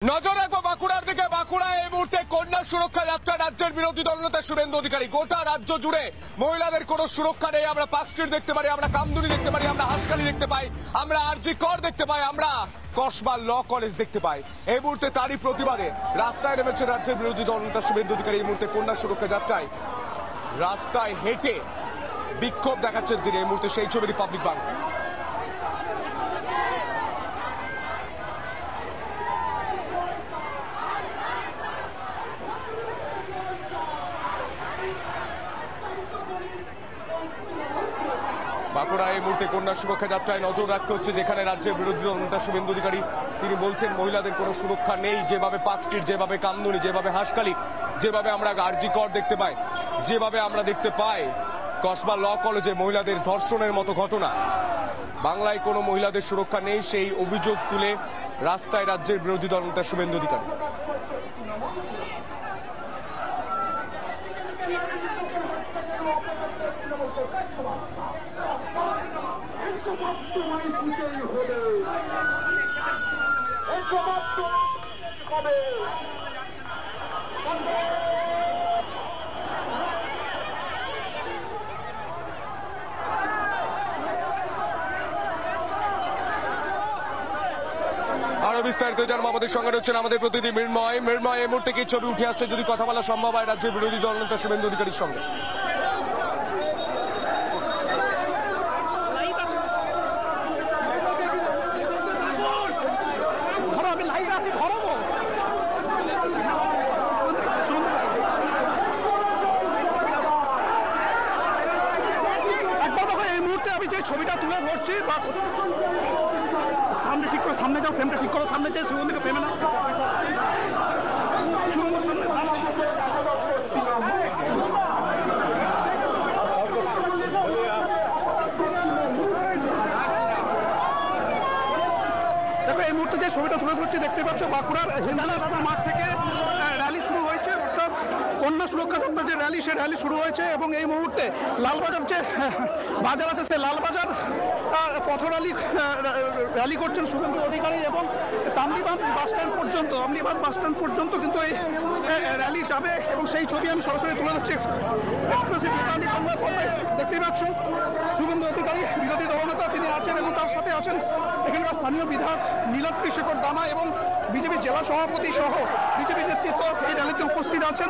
নজর রাখবো বাঁকুড়ার দিকে। বাঁকুড়া এই মুহূর্তে কন্যা সুরক্ষা যাত্রা রাজ্যের বিরোধী দলনেতা শুভেন্দু অধিকারী। গোটা রাজ্য জুড়ে মহিলাদের কোনো সুরক্ষা নেই। আমরা পার্ক স্ট্রিট দেখতে পারি, আমরা কামদুনি দেখতে পারি, আমরা হাসখালি দেখতে পাই, আমরা আরজি কর দেখতে পাই, আমরা কসবা ল কলেজ দেখতে পাই। এই মুহূর্তে তারই প্রতিবাদে রাস্তায় নেমেছে রাজ্যের বিরোধী দলনেতা শুভেন্দু অধিকারী। এই মুহূর্তে কন্যা সুরক্ষা যাত্রায় রাস্তায় হেঁটে বিক্ষোভ দেখাচ্ছেন তিনি। এই মুহূর্তে সেই ছবি রিপাবলিক বাংলা। বাঁকুড়া এই মুহূর্তে কন্যা সুরক্ষা যাত্রায় নজর রাখতে হচ্ছে, যেখানে রাজ্যের বিরোধী দলনেতা শুভেন্দু অধিকারী তিনি বলছেন মহিলাদের কোনো সুরক্ষা নেই। যেভাবে পার্ক স্ট্রিট, যেভাবে কামদুনি, যেভাবে হাসখালি, যেভাবে আমরা আরজি কর দেখতে পাই, যেভাবে আমরা দেখতে পাই কসবা ল কলেজে মহিলাদের ধর্ষণের মতো ঘটনা, বাংলায় কোনো মহিলাদের সুরক্ষা নেই, সেই অভিযোগ তুলে রাস্তায় রাজ্যের বিরোধী দলনেতা শুভেন্দু অধিকারী। আরো বিস্তারিত জানবো, আমাদের সঙ্গে রয়েছেন আমাদের প্রতিনিধি মৃন্ময়। মৃন্ময়, এই মুহূর্তে কি ছবি উঠে আসছে, যদি কথা বলা সম্ভব হয় রাজ্যের বিরোধী দলনেতা শুভেন্দু অধিকারীর সঙ্গে? আমি যে ছবিটা তুলে ধরছি, বা সামনে ঠিক করো, সামনে যাও, ফ্রেমটা ঠিক করো, সামনে যে শুভেন্দুকে ফ্রেমে না, শুভেন্দু সামনে। দেখো এই মুহূর্তে যে ছবিটা তুলে ধরছি দেখতে পাচ্ছ, বাঁকুড়ার হিন্দালা মাঠ থেকে র্যালি শুরু হয়েছে, অর্থাৎ কন্যা সুরক্ষা যাত্রা যে র্যালি, সে র্যালি শুরু হয়েছে। এবং এই মুহূর্তে লালবাজার যে বাজার আছে, সে লালবাজার পথ র্যালি করছেন শুভেন্দু অধিকারী, এবং তামলিবাস বাস স্ট্যান্ড পর্যন্ত কিন্তু এই র্যালি যাবে। এবং সেই ছবি আমি সরাসরি তুলে ধরছি এক্সক্লুসিভ দেখতেই পাচ্ছ। শুভেন্দু অধিকারী বিরোধী দলনেতা তিনি আছেন, এবং তার সাথে আছেন এখানকার স্থানীয় বিধায়ক নীলাদ্রি শেখর দানা এবং বিজেপি জেলা সভাপতি সহ বিজেপি নেতৃত্ব এই র্যালিতে উপস্থিত আছেন।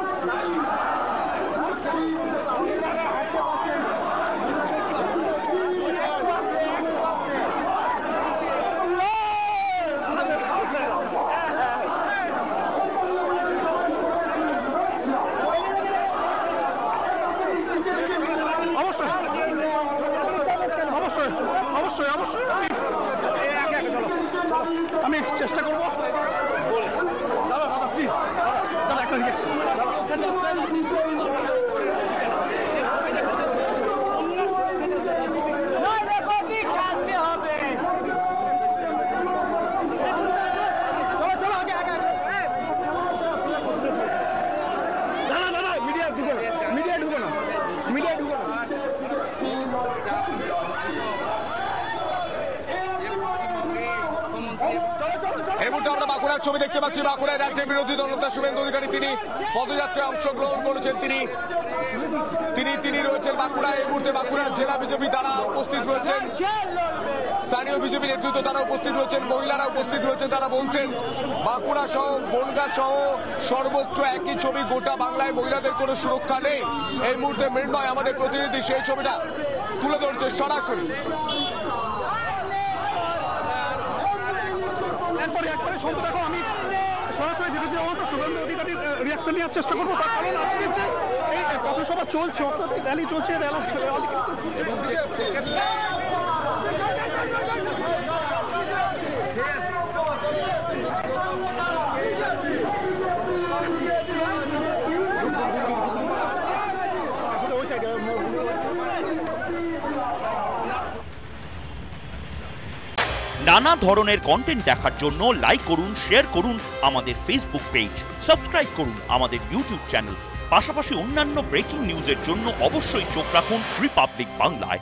অবশ্যই আমি চেষ্টা করবো। দাদা প্লিজ, দাদা একটা রিয়াকশন। এই মুহূর্তে আমরা বাঁকুড়ার ছবি দেখতে পাচ্ছি। বাঁকুড়ায় রাজ্যের বিরোধী দলনেতা শুভেন্দু অধিকারী তিনি পদযাত্রায় অংশগ্রহণ করেছেন। তিনি রয়েছেন বাঁকুড়ায়। এই মুহূর্তে বাঁকুড়ার জেলা বিজেপি তারা উপস্থিত রয়েছেন, স্থানীয় বিজেপি নেতৃত্ব তারা উপস্থিত রয়েছেন, মহিলারা উপস্থিত রয়েছেন। তারা বলছেন বাঁকুড়া সহ বনগাঁ সহ সর্বত্র একই ছবি, গোটা বাংলায় মহিলাদের কোনো সুরক্ষা নেই। এই মুহূর্তে মৃন্ময় আমাদের প্রতিনিধি সেই ছবিটা তুলে ধরছে সরাসরি। একবারে সঙ্গে দেখো, আমি সরাসরি বিরোধী দলনেতা শুভেন্দু অধিকারীর রিয়াকশন নেওয়ার চেষ্টা করবো। তার কারণ আজকে যে এই পথসভা চলছে, অর্থাৎ র্যালি চলছে, নানা ধরনের কন্টেন্ট দেখার জন্য লাইক করুন, শেয়ার করুন আমাদের ফেসবুক পেজ, সাবস্ক্রাইব করুন আমাদের ইউটিউব চ্যানেল। পাশাপাশি অন্যান্য ব্রেকিং নিউজের জন্য অবশ্যই চোখ রাখুন রিপাবলিক বাংলায়।